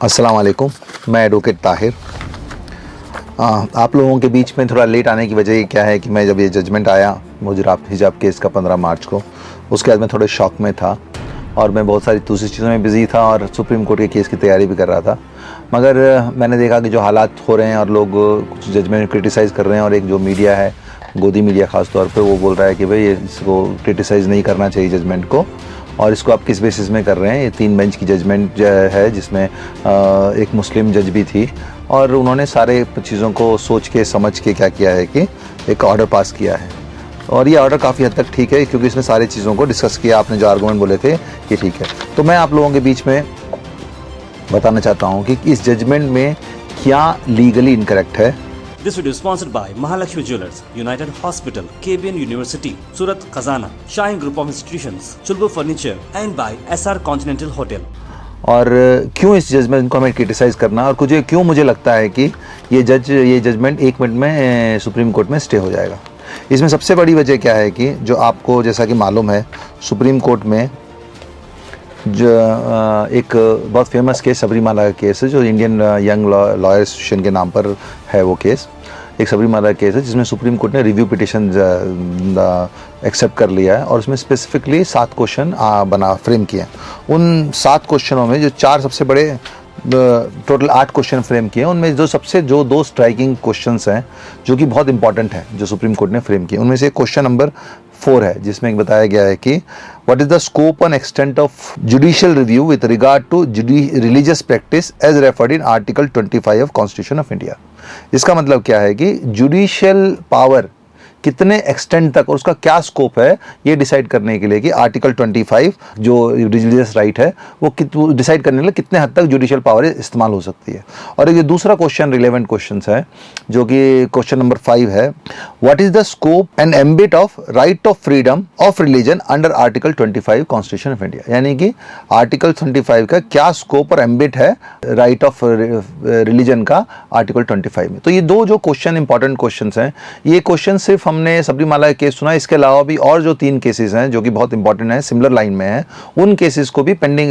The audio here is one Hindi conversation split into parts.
अस्सलाम वालेकुम। मैं एडवोकेट ताहिर। आप लोगों के बीच में थोड़ा लेट आने की वजह क्या है कि मैं जब ये जजमेंट आया मुजराब हिजाब केस का 15 मार्च को, उसके बाद मैं थोड़े शॉक में था और मैं बहुत सारी दूसरी चीज़ों में बिज़ी था और सुप्रीम कोर्ट के केस की तैयारी भी कर रहा था। मगर मैंने देखा कि जो हालात हो रहे हैं और लोग कुछ जजमेंट क्रिटिसाइज़ कर रहे हैं और एक जो मीडिया है, गोदी मीडिया ख़ास तौर पे, वो बोल रहा है कि भाई इसको क्रिटिसाइज़ नहीं करना चाहिए जजमेंट को, और इसको आप किस बेसिस में कर रहे हैं। ये 3 बेंच की जजमेंट है जिसमें एक मुस्लिम जज भी थी और उन्होंने सारे चीज़ों को सोच के समझ के क्या किया है कि एक ऑर्डर पास किया है और ये ऑर्डर काफ़ी हद तक ठीक है क्योंकि इसने सारी चीज़ों को डिस्कस किया। आपने जो आर्गूमेंट बोले थे ये ठीक है। तो मैं आप लोगों के बीच में बताना चाहता हूँ कि इस जजमेंट में क्या लीगली इनकरेक्ट है। This video is sponsored by Mahalakshmi Jewelers, United Hospital, KBN University, Surat Khazana, Shine Group of Institutions, Chulbur Furniture and by SR Continental Hotel. और क्यों इस जजमेंट को हमें क्रिटिसाइज़ करना और क्यों मुझे लगता है कि ये जजमेंट 1 मिनट में सुप्रीम कोर्ट में स्टे हो जाएगा। इसमें सबसे बड़ी वजह क्या है कि जो आपको जैसा कि मालूम है, सुप्रीम कोर्ट में जो एक बहुत फेमस केस सबरीमाला का केस है जो इंडियन यंग लॉयर एसोसिएशन के नाम पर है। वो केस एक सबरीमाला केस है जिसमें सुप्रीम कोर्ट ने रिव्यू पिटिशन एक्सेप्ट कर लिया है और उसमें स्पेसिफिकली 7 क्वेश्चन फ्रेम किए हैं। उन 7 क्वेश्चनों में जो 4 सबसे बड़े, टोटल 8 क्वेश्चन फ्रेम किए हैं, उनमें जो 2 स्ट्राइकिंग क्वेश्चंस हैं जो कि बहुत इंपॉर्टेंट है जो सुप्रीम कोर्ट ने फ्रेम किए। उनमें से क्वेश्चन नंबर 4 है जिसमें बताया गया है कि what is the scope and extent of judicial review with regard to religious practice as referred in article 25 of constitution of India. इसका मतलब क्या है कि जुडिशियल पावर कितने एक्सटेंट तक और उसका क्या स्कोप है ये डिसाइड करने के लिए कि आर्टिकल 25 जो रिलीजियस राइट है वो डिसाइड करने के लिए कितने हद तक जुडिशियल पावर इस्तेमाल हो सकती है। और ये दूसरा क्वेश्चन रिलेवेंट क्वेश्चन है जो कि क्वेश्चन नंबर 5 है, what is the scope and ambit of right of freedom of religion under article 25 constitution of India. यानी कि आर्टिकल 25 का क्या स्कोप और एम्बिट है राइट ऑफ रिलीजन का आर्टिकल 25 में। तो ये 2 जो क्वेश्चन इंपॉर्टेंट क्वेश्चन हैं, ये क्वेश्चन सिर्फ हमने सबरीमाला केस सुना, इसके अलावा भी और जो 3 केसेस हैं जो कि बहुत इंपॉर्टेंट हैं, सिमिलर लाइन में हैं, उन केसेस को भी पेंडिंग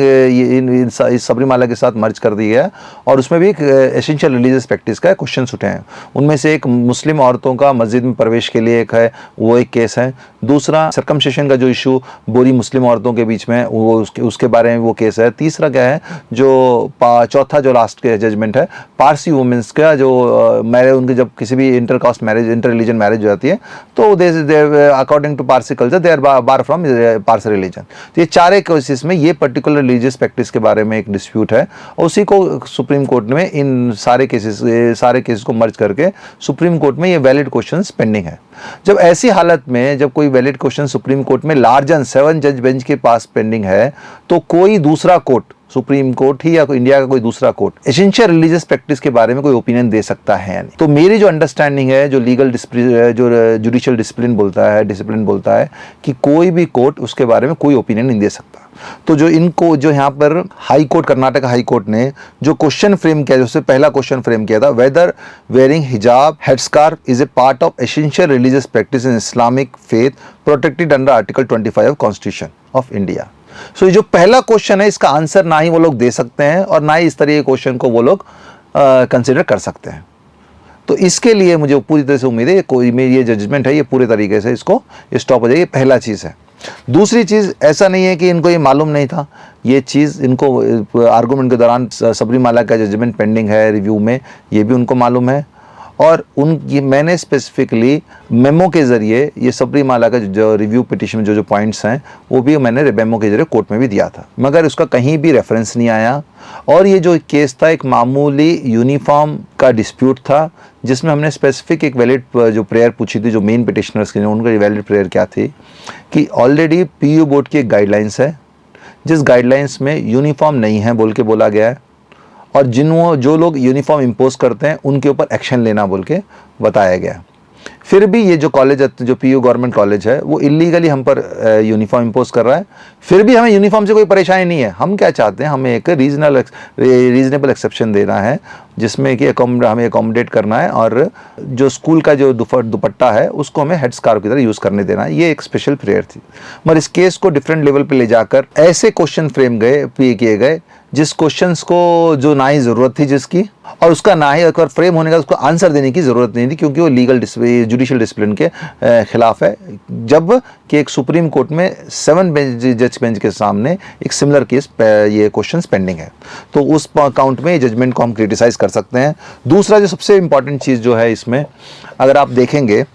इस सबरीमाला के साथ मर्ज कर दिया है और उसमें भी एक एसेंशियल रिलीजियस प्रैक्टिस का क्वेश्चन उठे हैं। उनमें से एक मुस्लिम औरतों का मस्जिद में प्रवेश के लिए एक है, वो एक केस है। दूसरा सर्कमसिशन का जो इशू बोरी मुस्लिम औरतों के बीच में, वो उसके बारे में वो केस है। तीसरा क्या है, जो चौथा जो लास्ट के जजमेंट है, पारसी वुमेंस का जो मैरिज, उनके जब किसी भी intercaste marriage, inter religion marriage हो जाती है तो according to Parsi culture they are bar from Parsi religion. तो ये 4 केसेस में ये पर्टिकुलर रिलीजियस प्रैक्टिस के बारे में एक डिस्प्यूट है और उसी को सुप्रीम कोर्ट में इन सारे केसेस को मर्ज करके सुप्रीम कोर्ट में ये वैलिड क्वेश्चंस पेंडिंग है। जब ऐसी हालत में जब कोई वैलिड क्वेश्चन सुप्रीम कोर्ट में लार्जर 7 जज बेंच के पास पेंडिंग है तो कोई दूसरा कोर्ट, सुप्रीम कोर्ट ही या इंडिया का कोई दूसरा कोर्ट, एसेंशियल रिलीजियस प्रैक्टिस के बारे में कोई ओपिनियन दे सकता है। तो मेरी जो अंडरस्टैंडिंग है, जो लीगल जो जुडिशियल डिसिप्लिन बोलता है कि कोई भी कोर्ट उसके बारे में कोई ओपिनियन नहीं दे सकता। तो जो यहाँ पर high court, Karnataka high court ने जो क्वेश्चन फ्रेम किया, जो पहला क्वेश्चन फ्रेम किया था, whether wearing hijab headscarf is a part of essential religious practice in Islamic faith protected under article 25 of constitution of India. So ये जो पहला क्वेश्चन है, इसका आंसर ना ही वो लोग दे सकते हैं और ना ही इस तरह के क्वेश्चन को वो लोग कंसिडर कर सकते हैं। तो इसके लिए मुझे पूरी तरह से उम्मीद है कोई मेरी ये जजमेंट है ये पूरे तरीके से इसको स्टॉप हो जाएगी। पहला चीज़ है। दूसरी चीज़, ऐसा नहीं है कि इनको ये मालूम नहीं था, ये चीज़ इनको आर्गूमेंट के दौरान सबरीमाला का जजमेंट पेंडिंग है रिव्यू में, ये भी उनको मालूम है और मैंने स्पेसिफिकली मेमो के ज़रिए ये सबरीमाला का जो रिव्यू पिटिशन में जो पॉइंट्स हैं वो भी मैंने मेमो के ज़रिए कोर्ट में भी दिया था, मगर उसका कहीं भी रेफरेंस नहीं आया। और ये जो केस था एक मामूली यूनिफॉर्म का डिस्प्यूट था जिसमें हमने स्पेसिफिक एक वैलिड जो प्रेयर पूछी थी जो मेन पिटिशनर्स के लिए, उनका वैलिड प्रेयर क्या थी कि ऑलरेडी पीयू बोर्ड की एक गाइडलाइंस है जिस गाइडलाइंस में यूनिफॉर्म नहीं है बोल के बोला गया है और जो लोग यूनिफॉर्म इम्पोज करते हैं उनके ऊपर एक्शन लेना बोल के बताया गया। फिर भी ये जो कॉलेज जो पीयू गवर्नमेंट कॉलेज है वो इलीगली हम पर यूनिफॉर्म इम्पोज कर रहा है। फिर भी हमें यूनिफॉर्म से कोई परेशानी नहीं है। हम क्या चाहते हैं, हमें एक रीजनेबल एक्सेप्शन देना है जिसमें कि हमें अकोमोडेट करना है, और जो स्कूल का जो दुपट्टा है उसको हमें हेड स्कार्फ की तरह यूज़ करने देना है। ये एक स्पेशल प्रेयर थी, मगर इस केस को डिफरेंट लेवल पे ले जाकर ऐसे क्वेश्चन फ्रेम किए गए जिस क्वेश्चंस को जो ना ही ज़रूरत थी जिसकी, और उसका ना ही एक बार फ्रेम होने का उसको आंसर देने की ज़रूरत नहीं थी, क्योंकि वो लीगल जुडिशियल डिसिप्लिन के खिलाफ है। जब कि एक सुप्रीम कोर्ट में 7 जज बेंच के सामने एक सिमिलर केस ये क्वेश्चंस पेंडिंग है, तो उस अकाउंट में जजमेंट को हम क्रिटिसाइज कर सकते हैं। दूसरा जो सबसे इम्पॉर्टेंट चीज़ जो है इसमें, अगर आप देखेंगे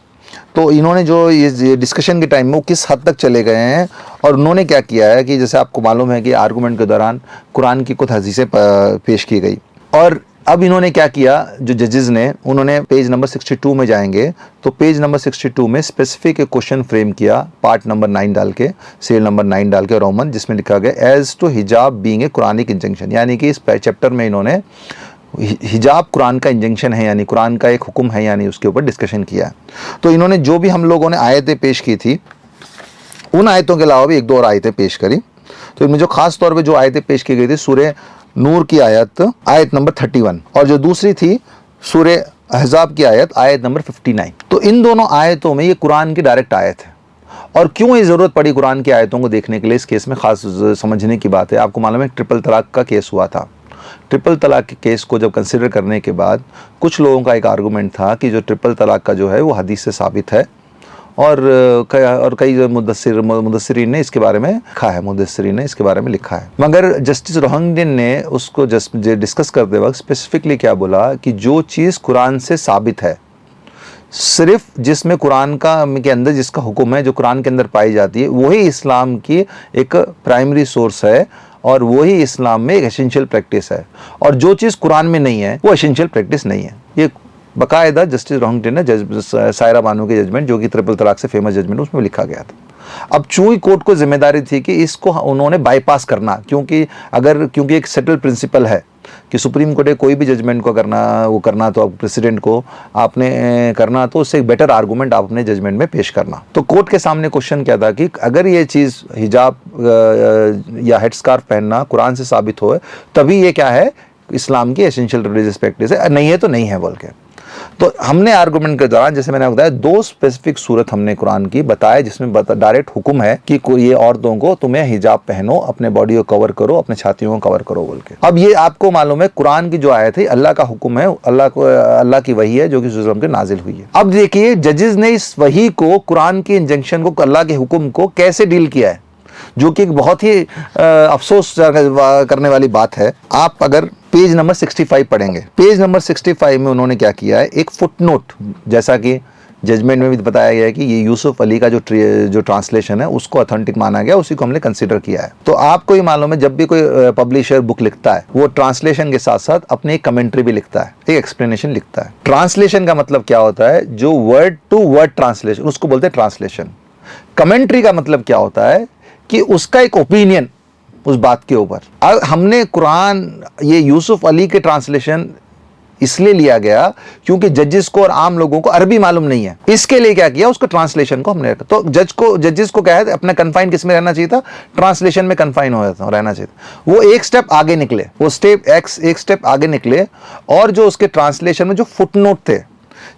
तो इन्होंने जो ये डिस्कशन के टाइम में वो किस हद तक चले गए हैं, और उन्होंने क्या किया है कि जैसे आपको मालूम है कि आर्गूमेंट के दौरान कुरान की कुछ हदीसें पेश की गई, और अब इन्होंने क्या किया, जो जजेस ने, उन्होंने पेज नंबर 62 में जाएंगे तो पेज नंबर 62 में स्पेसिफिक एक क्वेश्चन फ्रेम किया, पार्ट नंबर 9 डाल के, सेल नंबर 9 डाल के रोमन, जिसमें लिखा गया एज टू हिजाब बीइंग ए कुरानिक इंजंक्शन, यानी कि इस चैप्टर में इन्होंने हिजाब कुरान का इंजंक्शन है, यानी कुरान का एक हुक्म है, यानी उसके ऊपर डिस्कशन किया है। तो इन्होंने जो भी हम लोगों ने आयतें पेश की थी, उन आयतों के अलावा भी 1-2 और आयतें पेश करी। तो इनमें जो खास तौर पे जो आयतें पेश की गई थी, सूरह नूर की आयत नंबर 31, और जो दूसरी थी सूरह अहज़ाब की आयत नंबर 59। तो इन दोनों आयतों में ये कुरान की डायरेक्ट आयत है। और क्यों ये ज़रूरत पड़ी कुरान की आयतों को देखने के लिए, इस केस में ख़ास समझने की बात है। आपको मालूम है ट्रिपल तलाक का केस हुआ था। ट्रिपल तलाक के केस को जब कंसिडर करने के बाद कुछ लोगों का एक आर्गूमेंट था कि जो ट्रिपल तलाक का जो है वो हदीस से साबित है, और कई मुदस्सिरीन ने इसके बारे में लिखा है, मगर जस्टिस रोहिंग्टन ने उसको डिस्कस करते वक्त स्पेसिफिकली क्या बोला कि जो चीज़ कुरान से साबित है, सिर्फ जिसमें कुरान के अंदर जिसका हुक्म है, जो कुरान के अंदर पाई जाती है, वही इस्लाम की एक प्राइमरी सोर्स है, और वही इस्लाम में एक एसेंशियल प्रैक्टिस है। और जो चीज़ कुरान में नहीं है वो एसेंशियल प्रैक्टिस नहीं है। ये बाकायदा जस्टिस रोहिंग्टन ने सायरा बानो के जजमेंट, जो कि ट्रिपल तलाक से फेमस जजमेंट, उसमें लिखा गया था। अब चूंकि कोर्ट को जिम्मेदारी थी कि इसको उन्होंने बाईपास करना, क्योंकि एक सेटल प्रिंसिपल है कि सुप्रीम कोर्ट कोई भी जजमेंट को करना तो प्रेसिडेंट को आपने करना, तो उससे एक बेटर आर्गूमेंट आप अपने जजमेंट में पेश करना। तो कोर्ट के सामने क्वेश्चन क्या था कि अगर ये चीज़ हिजाब या हेड स्कार्फ पहनना कुरान से साबित हो, तभी ये क्या है, इस्लाम की एसेंशियल रिलीजियस प्रैक्टिस है, नहीं है तो नहीं है बोल के। तो हमने आर्गुमेंट के दौरान, जैसे मैंने बताया, 2 स्पेसिफिक सूरत हमने कुरान की बताया जिसमें डायरेक्ट हुक्म है कि ये औरतों को तुम्हें हिजाब पहनो, अपने बॉडी को कवर करो, अपने छातियों को कवर करो बोल के। अब ये आपको मालूम है कुरान की जो आयत है अल्लाह का हुक्म है, अल्लाह की वही है जो कि रसूल के नाजिल हुई है। अब देखिए जजेस ने इस वही को, कुरान की इंजंक्शन को, अल्लाह के हुक्म को कैसे डील किया है, जो कि एक बहुत ही अफसोस करने वाली बात है। आप अगर पेज नंबर 65 पढ़ेंगे, पेज नंबर 65 में उन्होंने क्या किया है, एक फुटनोट, जैसा कि जजमेंट में भी बताया गया है कि ये यूसुफ अली का जो ट्रांसलेशन है उसको ऑथेंटिक माना गया, उसी को हमने कंसीडर किया है। तो आपको ये मालूम है जब भी कोई पब्लिशर बुक लिखता है वो ट्रांसलेशन के साथ साथ अपनी एक कमेंट्री भी लिखता है, एक एक्सप्लेनेशन लिखता है। ट्रांसलेशन का मतलब क्या होता है, जो वर्ड टू वर्ड ट्रांसलेशन, उसको बोलते हैं ट्रांसलेशन। कमेंट्री का मतलब क्या होता है कि उसका एक ओपिनियन उस बात के ऊपर। अब हमने कुरान, ये यूसुफ अली के ट्रांसलेशन इसलिए लिया गया क्योंकि जजेस को और आम लोगों को अरबी मालूम नहीं है, इसके लिए क्या किया, उसको ट्रांसलेशन को हमने रखा। तो जजेस को क्या है, अपना कन्फाइन किस में रहना चाहिए था, ट्रांसलेशन में कन्फाइन रहना चाहिए था। वो एक स्टेप आगे निकले, एक स्टेप आगे निकले, और जो उसके ट्रांसलेशन में जो फुटनोट थे,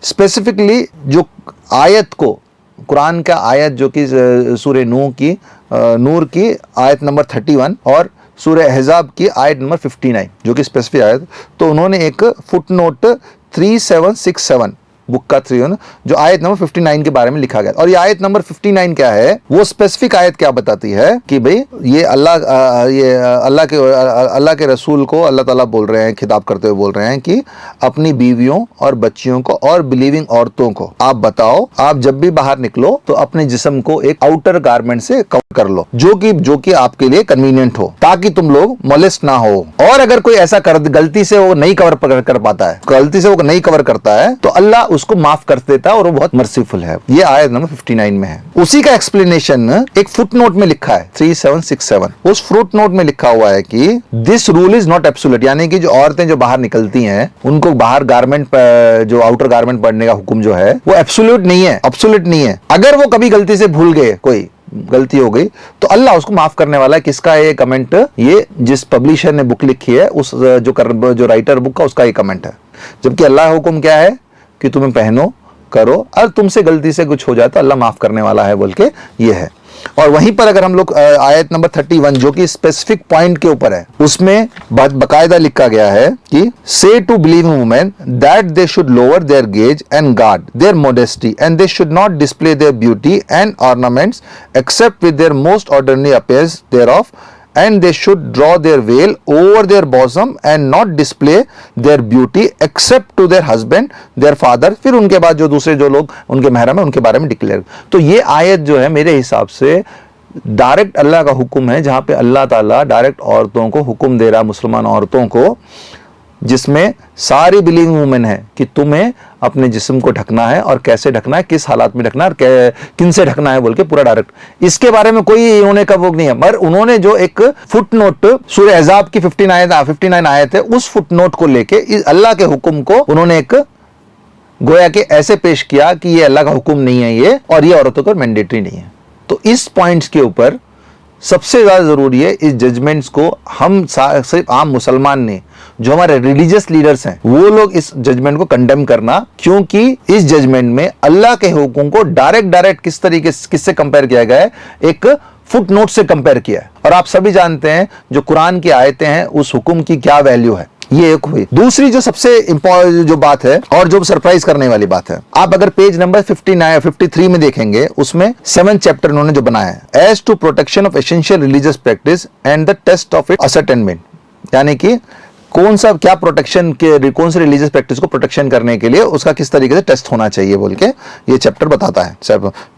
स्पेसिफिकली जो आयत को, कुरान का आयत जो कि सूरह नूर की आयत नंबर 31 और सूरह अहज़ाब की आयत नंबर 59 जो कि स्पेसिफिक आयत, तो उन्होंने एक फुटनोट 3767 बुक का 3 जो आयत नंबर 59 के बारे में लिखा गया। और ये आयत नंबर 59 क्या है, वो स्पेसिफिक आयत क्या बताती है कि भाई ये अल्लाह के रसूल को अल्लाह ताला बोल रहे हैं, खिताब करते हुए बोल रहे हैं कि अपनी बीवियों और बच्चियों को और बिलीविंग औरतों को आप बताओ, आप जब भी बाहर निकलो तो अपने जिस्म को एक आउटर गारमेंट से कवर कर लो जो कि आपके लिए कन्वीनियंट हो, ताकि तुम लोग मोलेस्ट ना हो। और अगर कोई ऐसा गलती से वो नहीं कवर कर पाता है, गलती से वो नहीं कवर करता है, तो अल्लाह उसको माफ कर देता है और वो बहुत मर्सीफुल है। ये आयत नंबर 59 में है। उसी का एक्सप्लेनेशन एक फुट नोट में लिखा है 3767। उस फुट नोट में लिखा हुआ है कि this rule is not absolute, यानी कि जो औरतें जो बाहर निकलती हैं उनको बाहर गारमेंट जो आउटर गारमेंट पहनने का हुक्म जो है वो एब्सोल्यूट नहीं है, एब्सोल्यूट नहीं है। अगर वो कभी गलती से भूल गए, कोई गलती हो गई, तो अल्लाह उसको माफ करने वाला है। किसका ये कमेंट? ये जिस पब्लिशर ने बुक लिखी है उस जो राइटर बुक का, उसका ये कमेंट है। जबकि अल्लाह का हुक्म क्या है कि तुम्हें पहनो, करो, और तुमसे गलती से कुछ हो जाए तो अल्लाह माफ करने वाला है बोल के ये है। और वहीं पर अगर हम लोग आयत नंबर 31 जो कि स्पेसिफिक पॉइंट के ऊपर है, उसमें बकायदा लिखा गया है कि say to believing women that they should lower their gaze and guard their modesty and they should not display their beauty and ornaments except with their most ordinary appearance thereof and they should draw their veil over their bosom and not display their beauty except to their husband, their father। फिर उनके बाद जो दूसरे जो लोग उनके महरम है उनके बारे में डिक्लेयर। तो ये आयत जो है मेरे हिसाब से डायरेक्ट अल्लाह का हुक्म है, जहां पे अल्लाह ताला डायरेक्ट औरतों को हुक्म दे रहा है, मुसलमान औरतों को, जिसमें सारी बिलीविंग वुमेन है कि तुम्हें अपने जिस्म को ढकना है और कैसे ढकना है, किस हालात में ढकना है और किन से ढकना है बोल के पूरा डायरेक्ट। इसके बारे में कोई इन्होंने का वो नहीं है, मगर उन्होंने जो एक फुट नोट सूरह अहज़ाब की 59 आयत है, उस फुट नोट को लेके अल्लाह के हुक्म को उन्होंने एक गोया के ऐसे पेश किया कि ये अल्लाह का हुक्म नहीं है ये, और ये औरतों का मैंडेटरी नहीं है। तो इस पॉइंट्स के ऊपर सबसे ज्यादा जरूरी है इस जजमेंट्स को हम सिर्फ आम मुसलमान ने, जो हमारे रिलीजियस लीडर्स हैं, वो लोग इस जजमेंट को कंडेम करना, क्योंकि इस जजमेंट में अल्लाह के हुक्म को डायरेक्ट किस तरीके से किससे कंपेयर किया गया है, एक फुट नोट से कंपेयर किया है। और आप सभी जानते हैं जो कुरान की आयतें हैं उस हुक्म की क्या वैल्यू है। ये एक हुई। दूसरी जो सबसे इंपॉर्टेंट जो बात है और जो सरप्राइज करने वाली बात है, आप अगर पेज नंबर 53 में देखेंगे, उसमें 7th चैप्टर उन्होंने जो बनाया है, as to protection of essential religious practice and the test of it ascertainment, यानी कि कौन सा क्या प्रोटेक्शन के, कौन से रिलीजियस प्रैक्टिस को प्रोटेक्शन करने के लिए उसका किस तरीके से टेस्ट होना चाहिए बोल के ये चैप्टर बताता है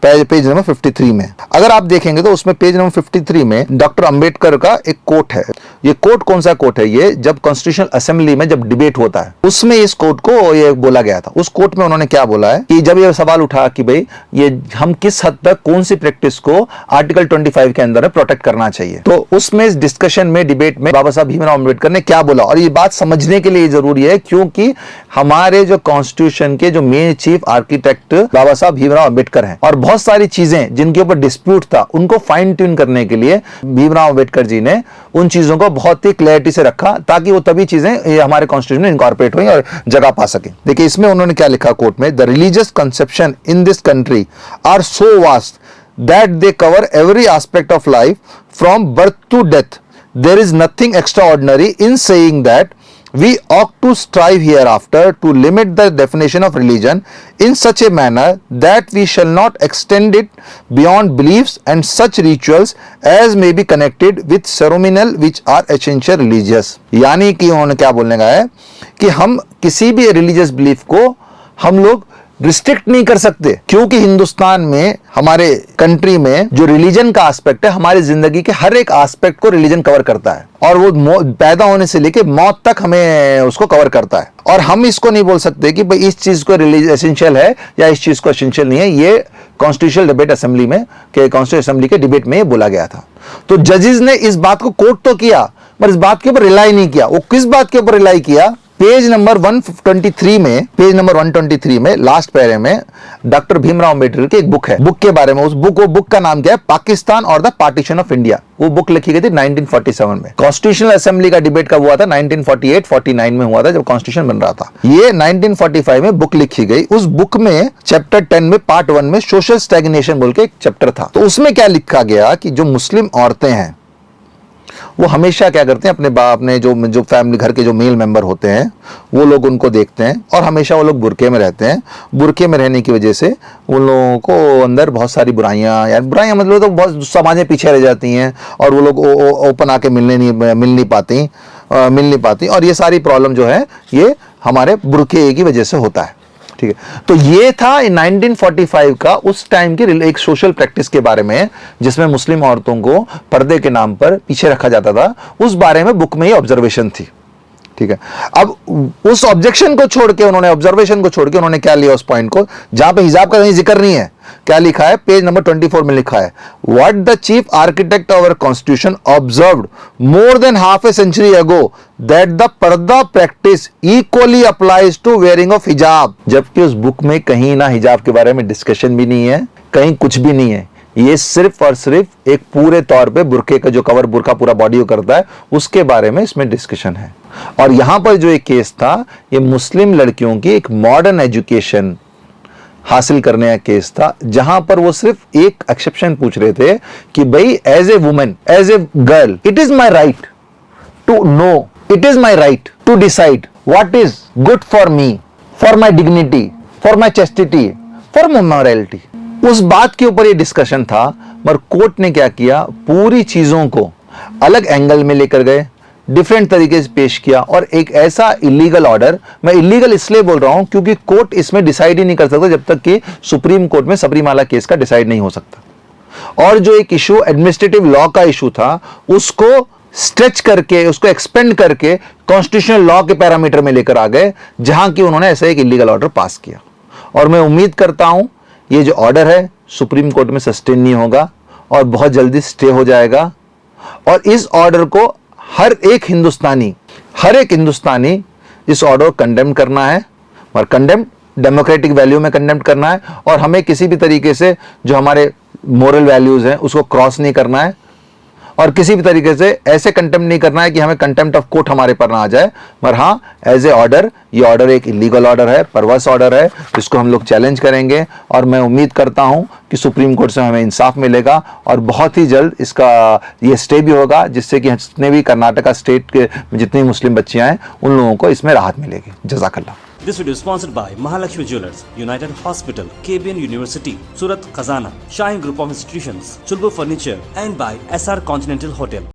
पेज नंबर 53 में। अगर आप देखेंगे तो उसमें पेज नंबर 53 में डॉक्टर अंबेडकर का एक कोट है। ये कोट कौन सा कोट है? ये जब कॉन्स्टिट्यूशनल असेंबली में जब डिबेट होता है उसमें इस कोट को ये बोला गया था। उस कोट में उन्होंने क्या बोला है कि जब ये सवाल उठा कि भाई ये हम किस हद तक कौन सी प्रैक्टिस को आर्टिकल 25 के अंदर प्रोटेक्ट करना चाहिए, तो उसमें इस डिस्कशन में, डिबेट में बाबा साहब भीमराव अंबेडकर ने क्या बोला। और ये बात समझने के लिए जरूरी है क्योंकि हमारे जो कॉन्स्टिट्यूशन के जो मेन चीफ आर्किटेक्ट बाबा साहब भीमराव अंबेडकर हैं, और बहुत सारी चीजें जिनके ऊपर डिस्प्यूट था उनको फाइन ट्यून करने के लिए भीमराव अंबेडकर जी ने उन चीजों को बहुत ही क्लैरिटी से रखा, ताकि वो तभी चीजें ये हमारे कॉन्स्टिट्यूशन में इनकॉर्पोरेट हुई और जगह पा सके। देखिए इसमें उन्होंने क्या लिखा कोर्ट में, the religious conception in this country are so vast that they cover every aspect of life from birth to death. There is nothing extraordinary in saying that we ought to strive hereafter to limit the definition of religion in such a manner that we shall not extend it beyond beliefs and such rituals as may be connected with ceremonial which are essential religious। यानी कि उन्होंने क्या बोलने का है कि हम किसी भी रिलीजियस बिलीफ को हम लोग रिस्ट्रिक्ट नहीं कर सकते, क्योंकि हिंदुस्तान में, हमारे कंट्री में जो रिलीजन का एस्पेक्ट है, हमारी जिंदगी के हर एक एस्पेक्ट को रिलीजन कवर करता है, और वो पैदा होने से लेके मौत तक हमें उसको कवर करता है। और हम इसको नहीं बोल सकते कि भाई इस चीज को रिलीजन एसेंशियल है या इस चीज को एसेंशियल नहीं है। ये कॉन्स्टिट्यूशनल डिबेट असेंबली में, कॉन्स्टिट्यूशनल असेंबली के डिबेट में ये बोला गया था। तो जजेस ने इस बात को कोट तो किया, पर इस बात के ऊपर रिलाई नहीं किया। वो किस बात के ऊपर रिलाई किया? पेज नंबर 123 में लास्ट पैरे में डॉक्टर भीमराव अंबेडकर की एक बुक है, बुक के बारे में, उस बुक का नाम क्या है? पाकिस्तान और द पार्टीशन ऑफ इंडिया। वो बुक लिखी गई थी 1947 में। कॉन्स्टिट्यूशनल असेंबली का डिबेट कब हुआ था? 1948-49 में हुआ था, जब कॉन्स्टिट्यूशन बन रहा था। ये 1945 में बुक लिखी गई। उस बुक में चैप्टर 10 में पार्ट 1 में सोशल स्टैग्नेशन बोल के एक चैप्टर था। तो उसमें क्या लिखा गया कि जो मुस्लिम औरतें हैं वो हमेशा क्या करते हैं, अपने जो फैमिली घर के जो मेल मेंबर होते हैं वो लोग उनको देखते हैं, और हमेशा वो लोग बुरके में रहते हैं। बुरके में रहने की वजह से उन लोगों को अंदर बहुत सारी बुराइयां मतलब तो बहुत समाजें पीछे रह जाती हैं, और वो लोग ओपन आके मिल नहीं पाती, और ये सारी प्रॉब्लम जो है ये हमारे बुरके की वजह से होता है। ठीक है, तो ये था 1945 का उस टाइम की एक सोशल प्रैक्टिस के बारे में, जिसमें मुस्लिम औरतों को पर्दे के नाम पर पीछे रखा जाता था। उस बारे में बुक में ही ऑब्जर्वेशन थी। ठीक है। अब उस ऑब्जेक्शन को छोड़ के उन्होंने, ऑब्जर्वेशन को छोड़ के उन्होंने क्या लिया उस पॉइंट को, जहां पे हिजाब का कहीं जिक्र नहीं है, क्या लिखा है, पेज नंबर 24 में लिखा है, what the chief architect of our constitution observed more than half a century ago that the purdah practice equally applies to wearing of hijab. जबकि उस बुक में कहीं ना हिजाब के बारे में डिस्कशन भी नहीं है, कहीं कुछ भी नहीं है, ये सिर्फ और सिर्फ एक पूरे तौर पे बुरके का जो कवर, बुरका पूरा बॉडी को करता है, उसके बारे में इसमें डिस्कशन है। और यहां पर जो एक केस था, ये मुस्लिम लड़कियों की एक मॉडर्न एजुकेशन हासिल करने का केस था, जहां पर वो सिर्फ एक एक्सेप्शन पूछ रहे थे कि भाई as a women, as a girl, it is my right to know, it is my right to decide what is good for me, for my dignity, for my chastity, for my morality. उस बात के ऊपर ये डिस्कशन था, मगर कोर्ट ने क्या किया, पूरी चीजों को अलग एंगल में लेकर गए, डिफरेंट तरीके से पेश किया, और एक ऐसा इलीगल ऑर्डर, मैं इलीगल इसलिए बोल रहा हूं क्योंकि कोर्ट इसमें डिसाइड ही नहीं कर सकता जब तक कि सुप्रीम कोर्ट में सबरीमाला केस का डिसाइड नहीं हो सकता। और जो एक इशू एडमिनिस्ट्रेटिव लॉ का इशू था, उसको स्ट्रेच करके, उसको एक्सपेंड करके कॉन्स्टिट्यूशनल लॉ के पैरामीटर में लेकर आ गए, जहां कि उन्होंने ऐसा एक इलीगल ऑर्डर पास किया। और मैं उम्मीद करता हूं ये जो ऑर्डर है सुप्रीम कोर्ट में सस्टेन नहीं होगा और बहुत जल्दी स्टे हो जाएगा, और इस ऑर्डर को हर एक हिंदुस्तानी इस ऑर्डर को कंडेम करना है, और कंडेम डेमोक्रेटिक वैल्यू में कंडेम करना है, और हमें किसी भी तरीके से जो हमारे मोरल वैल्यूज हैं उसको क्रॉस नहीं करना है, और किसी भी तरीके से ऐसे कंटेम्प्ट नहीं करना है कि हमें कंटेम्प्ट ऑफ कोर्ट हमारे पर ना आ जाए। मगर हाँ, एज ए ऑर्डर, ये ऑर्डर एक इलीगल ऑर्डर है, परवर्स ऑर्डर है, जिसको हम लोग चैलेंज करेंगे, और मैं उम्मीद करता हूं कि सुप्रीम कोर्ट से हमें इंसाफ मिलेगा, और बहुत ही जल्द इसका ये स्टे भी होगा, जिससे कि जितने भी कर्नाटका स्टेट के जितनी मुस्लिम बच्चियां हैं उन लोगों को इसमें राहत मिलेगी। जज़ाकल्लाह। This video is sponsored by Mahalakshmi Jewelers, United Hospital, KBN University, Surat Khazana, Shine Group of Institutions, Chulbur Furniture, and by SR Continental Hotel.